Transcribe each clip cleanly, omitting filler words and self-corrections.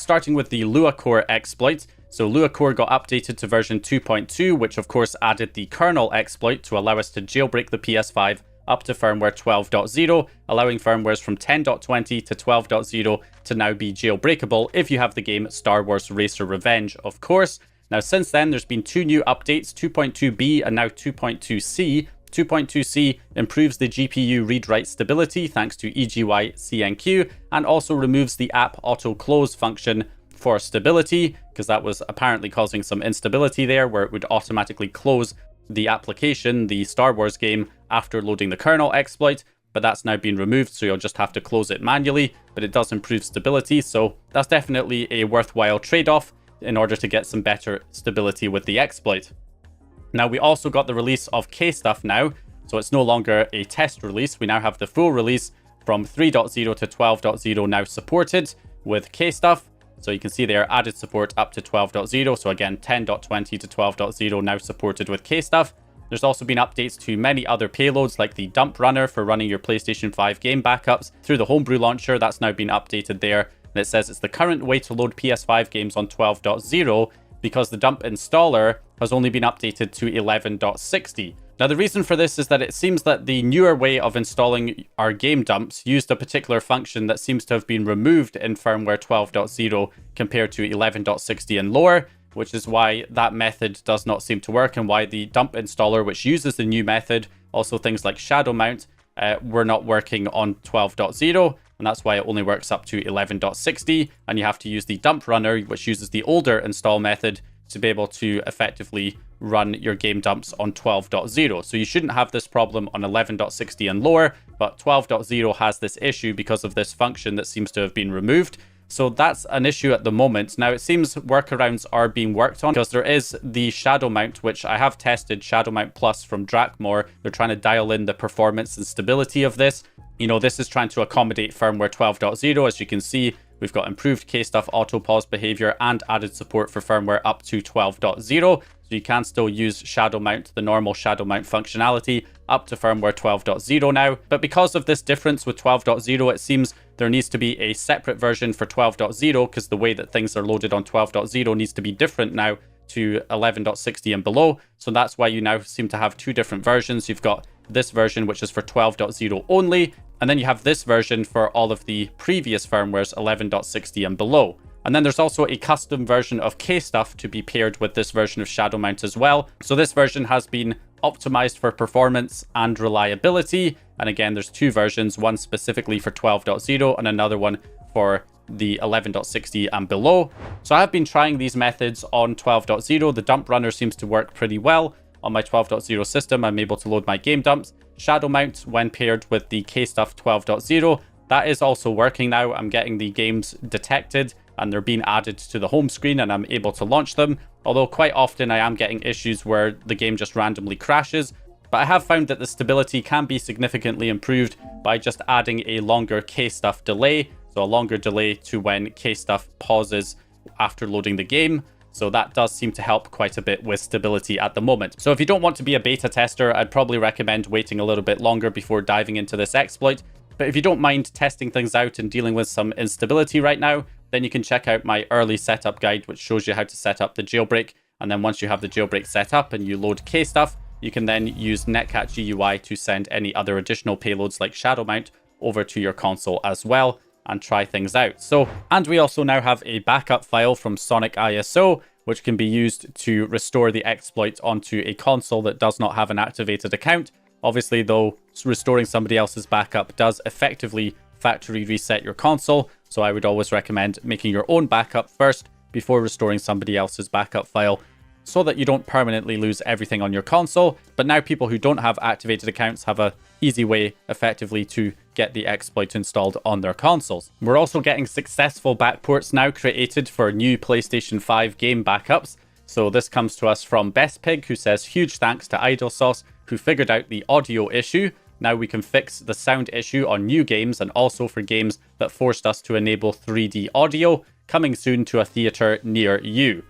Starting with the Luacore exploit. So Luacore got updated to version 2.2, which of course added the kernel exploit to allow us to jailbreak the PS5 up to firmware 12.0, allowing firmwares from 10.20 to 12.0 to now be jailbreakable if you have the game Star Wars Racer Revenge, of course. Now since then, there's been two new updates, 2.2b and now 2.2c. 2.2c improves the GPU read-write stability thanks to EGY-CNQ and also removes the app auto-close function for stability, because that was apparently causing some instability there where it would automatically close the application, the Star Wars game, after loading the kernel exploit, but that's now been removed, so you'll just have to close it manually, but it does improve stability, so that's definitely a worthwhile trade-off in order to get some better stability with the exploit. Now, we also got the release of Kstuff now, so it's no longer a test release. We now have the full release from 3.0 to 12.0 now supported with Kstuff. So you can see there added support up to 12.0. So again, 10.20 to 12.0 now supported with Kstuff. There's also been updates to many other payloads like the dump runner for running your PlayStation 5 game backups through the Homebrew launcher. That's now been updated there. And it says it's the current way to load PS5 games on 12.0 because the dump installer has only been updated to 11.60. Now, the reason for this is that it seems that the newer way of installing our game dumps used a particular function that seems to have been removed in firmware 12.0 compared to 11.60 and lower, which is why that method does not seem to work and why the dump installer, which uses the new method, also things like ShadowMount, were not working on 12.0, and that's why it only works up to 11.60, and you have to use the dump runner, which uses the older install method, to be able to effectively run your game dumps on 12.0. So you shouldn't have this problem on 11.60 and lower, but 12.0 has this issue because of this function that seems to have been removed. So that's an issue at the moment. Now, it seems workarounds are being worked on because there is the ShadowMount, which I have tested, ShadowMount Plus from Luac0re. They're trying to dial in the performance and stability of this. You know, this is trying to accommodate firmware 12.0. As you can see, we've got improved Kstuff auto pause behavior and added support for firmware up to 12.0. So you can still use ShadowMount, the normal ShadowMount functionality, up to firmware 12.0 now. But because of this difference with 12.0, it seems there needs to be a separate version for 12.0 because the way that things are loaded on 12.0 needs to be different now to 11.60 and below. So that's why you now seem to have two different versions. You've got this version, which is for 12.0 only, and then you have this version for all of the previous firmwares 11.60 and below. And then there's also a custom version of Kstuff to be paired with this version of ShadowMount as well. So this version has been optimized for performance and reliability. And again, there's two versions, one specifically for 12.0 and another one for the 11.60 and below. So I have been trying these methods on 12.0. The dump runner seems to work pretty well. On my 12.0 system, I'm able to load my game dumps. ShadowMount, when paired with the Kstuff 12.0, that is also working now. I'm getting the games detected and they're being added to the home screen and I'm able to launch them. Although quite often I am getting issues where the game just randomly crashes. But I have found that the stability can be significantly improved by just adding a longer Kstuff delay. So a longer delay to when Kstuff pauses after loading the game. So that does seem to help quite a bit with stability at the moment. So if you don't want to be a beta tester, I'd probably recommend waiting a little bit longer before diving into this exploit. But if you don't mind testing things out and dealing with some instability right now, then you can check out my early setup guide, which shows you how to set up the jailbreak. And then once you have the jailbreak set up and you load Kstuff, you can then use Netcat GUI to send any other additional payloads like ShadowMount over to your console as well and try things out. So, and we also now have a backup file from Sonic ISO, which can be used to restore the exploit onto a console that does not have an activated account. Obviously, though, restoring somebody else's backup does effectively factory reset your console. So I would always recommend making your own backup first before restoring somebody else's backup file, so that you don't permanently lose everything on your console. But now people who don't have activated accounts have a easy way effectively to get the exploit installed on their consoles. We're also getting successful backports now created for new PlayStation 5 game backups. So this comes to us from BestPig, who says, huge thanks to IdleSauce, who figured out the audio issue. Now we can fix the sound issue on new games and also for games that forced us to enable 3D audio, coming soon to a theater near you.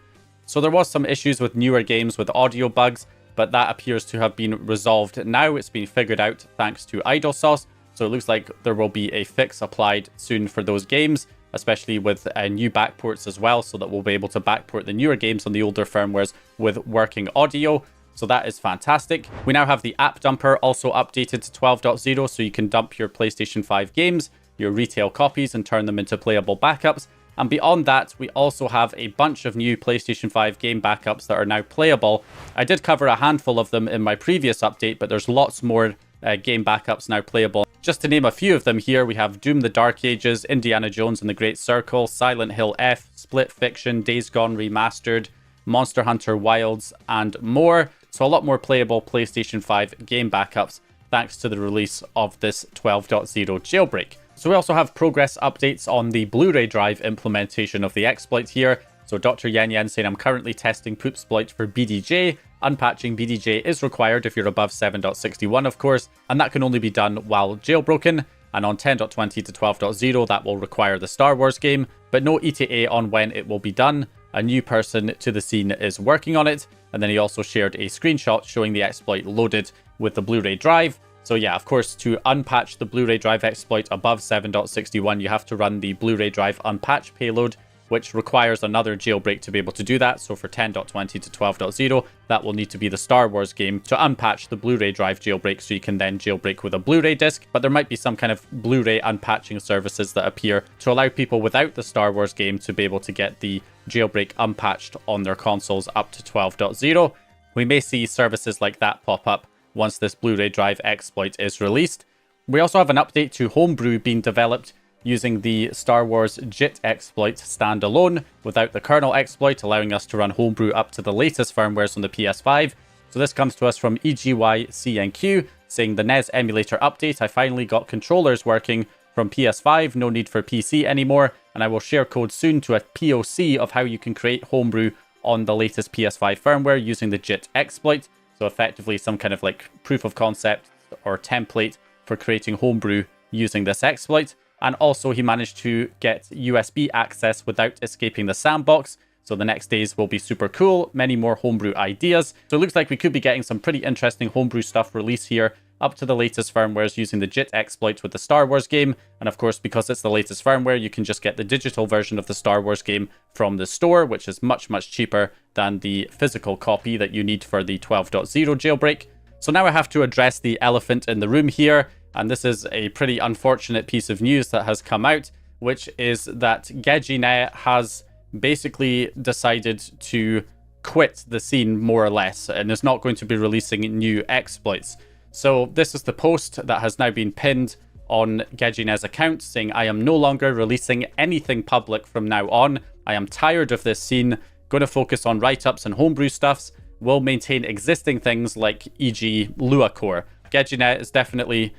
So there was some issues with newer games with audio bugs, but that appears to have been resolved now. It's been figured out thanks to IdleSauce. So it looks like there will be a fix applied soon for those games. especially with new backports as well, so that we'll be able to backport the newer games on the older firmwares with working audio. So that is fantastic. We now have the app dumper also updated to 12.0, so you can dump your PlayStation 5 games, your retail copies, and turn them into playable backups. And beyond that, we also have a bunch of new PlayStation 5 game backups that are now playable. I did cover a handful of them in my previous update, but there's lots more game backups now playable. Just to name a few of them here, we have Doom the Dark Ages, Indiana Jones and the Great Circle, Silent Hill F, Split Fiction, Days Gone Remastered, Monster Hunter Wilds, and more. So a lot more playable PlayStation 5 game backups thanks to the release of this 12.0 jailbreak. So we also have progress updates on the Blu-ray drive implementation of the exploit here. So Dr. Yen Yen saying, I'm currently testing Poopsploit for BDJ. Unpatching BDJ is required if you're above 7.61, of course, and that can only be done while jailbroken. And on 10.20 to 12.0, that will require the Star Wars game, but no ETA on when it will be done. A new person to the scene is working on it. And then he also shared a screenshot showing the exploit loaded with the Blu-ray drive. So yeah, of course, to unpatch the Blu-ray drive exploit above 7.61, you have to run the Blu-ray drive unpatch payload, which requires another jailbreak to be able to do that. So for 10.20 to 12.0, that will need to be the Star Wars game to unpatch the Blu-ray drive jailbreak, so you can then jailbreak with a Blu-ray disc. But there might be some kind of Blu-ray unpatching services that appear to allow people without the Star Wars game to be able to get the jailbreak unpatched on their consoles up to 12.0. We may see services like that pop up once this Blu-ray drive exploit is released. We also have an update to Homebrew being developed using the Star Wars JIT exploit standalone without the kernel exploit, allowing us to run Homebrew up to the latest firmwares on the PS5. So this comes to us from EGYCNQ saying, the NES emulator update, I finally got controllers working from PS5, no need for PC anymore, and I will share code soon to a POC of how you can create Homebrew on the latest PS5 firmware using the JIT exploit. So effectively some kind of like proof of concept or template for creating Homebrew using this exploit. And also he managed to get USB access without escaping the sandbox. So the next days will be super cool. Many more Homebrew ideas. So it looks like we could be getting some pretty interesting Homebrew stuff released here up to the latest firmwares using the JIT exploit with the Star Wars game. And of course, because it's the latest firmware, you can just get the digital version of the Star Wars game from the store, which is much, much cheaper than the physical copy that you need for the 12.0 jailbreak. So now I have to address the elephant in the room here. And this is a pretty unfortunate piece of news that has come out, which is that Gezine has basically decided to quit the scene more or less and is not going to be releasing new exploits. So this is the post that has now been pinned on Gezine's account saying, I am no longer releasing anything public from now on. I am tired of this scene, going to focus on write-ups and homebrew stuffs. Will maintain existing things like e.g. Luacore. Gezine is definitely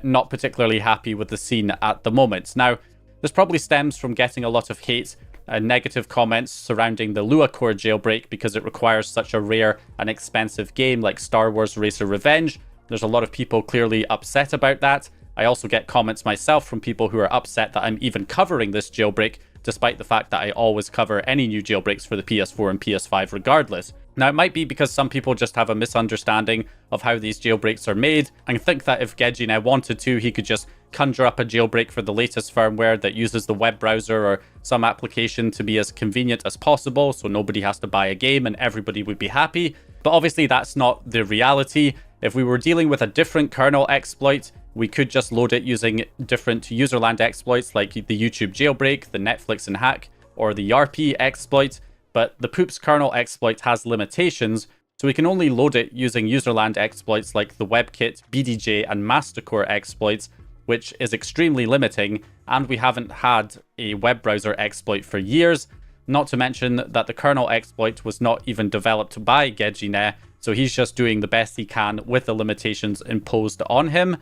not particularly happy with the scene at the moment. Now, this probably stems from getting a lot of hate and negative comments surrounding the Luacore jailbreak because it requires such a rare and expensive game like ShadowMount Revenge. There's a lot of people clearly upset about that. I also get comments myself from people who are upset that I'm even covering this jailbreak, despite the fact that I always cover any new jailbreaks for the PS4 and PS5 regardless. Now, it might be because some people just have a misunderstanding of how these jailbreaks are made and think that if Gezine wanted to, he could just conjure up a jailbreak for the latest firmware that uses the web browser or some application to be as convenient as possible so nobody has to buy a game and everybody would be happy. But obviously that's not the reality. If we were dealing with a different kernel exploit, we could just load it using different userland exploits like the YouTube jailbreak, the Netflix and hack, or the YARP exploit. But the Poops kernel exploit has limitations, so we can only load it using userland exploits like the WebKit, BDJ, and Mastercore exploits, which is extremely limiting, and we haven't had a web browser exploit for years. Not to mention that the kernel exploit was not even developed by Gezine, so he's just doing the best he can with the limitations imposed on him.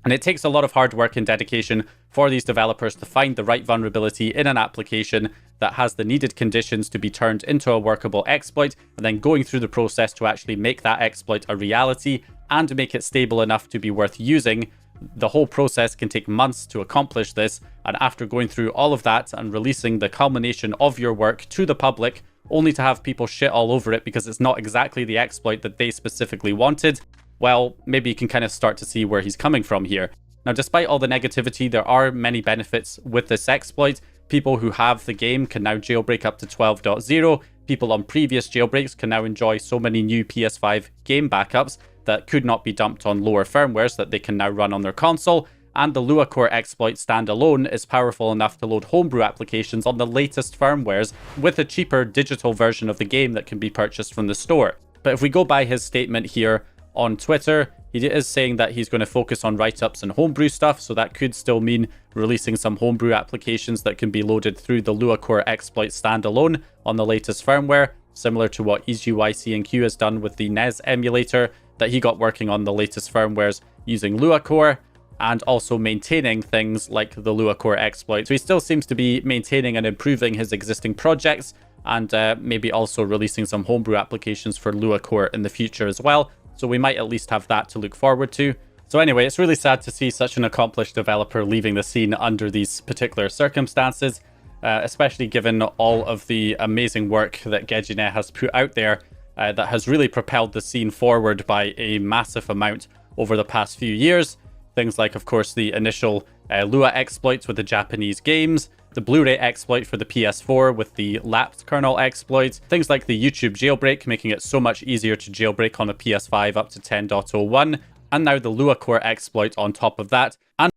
And it takes a lot of hard work and dedication for these developers to find the right vulnerability in an application that has the needed conditions to be turned into a workable exploit, and then going through the process to actually make that exploit a reality and make it stable enough to be worth using. The whole process can take months to accomplish this, and after going through all of that and releasing the culmination of your work to the public, only to have people shit all over it because it's not exactly the exploit that they specifically wanted, well, maybe you can kind of start to see where he's coming from here. Now, despite all the negativity, there are many benefits with this exploit. People who have the game can now jailbreak up to 12.0. People on previous jailbreaks can now enjoy so many new PS5 game backups that could not be dumped on lower firmwares that they can now run on their console. And the Luacore exploit standalone is powerful enough to load homebrew applications on the latest firmwares with a cheaper digital version of the game that can be purchased from the store. But if we go by his statement here on Twitter, he is saying that he's going to focus on write-ups and homebrew stuff, so that could still mean releasing some homebrew applications that can be loaded through the Luacore exploit standalone on the latest firmware, similar to what EasyYC&Q has done with the NES emulator that he got working on the latest firmwares using Luacore, and also maintaining things like the Luacore exploit. So he still seems to be maintaining and improving his existing projects, and maybe also releasing some homebrew applications for Luacore in the future as well. So we might at least have that to look forward to. So anyway, it's really sad to see such an accomplished developer leaving the scene under these particular circumstances, especially given all of the amazing work that Gezine has put out there that has really propelled the scene forward by a massive amount over the past few years. Things like, of course, the initial Lua exploits with the Japanese games, the Blu-ray exploit for the PS4 with the lapsed kernel exploit, things like the YouTube jailbreak, making it so much easier to jailbreak on a PS5 up to 10.01, and now the Luacore exploit on top of that, and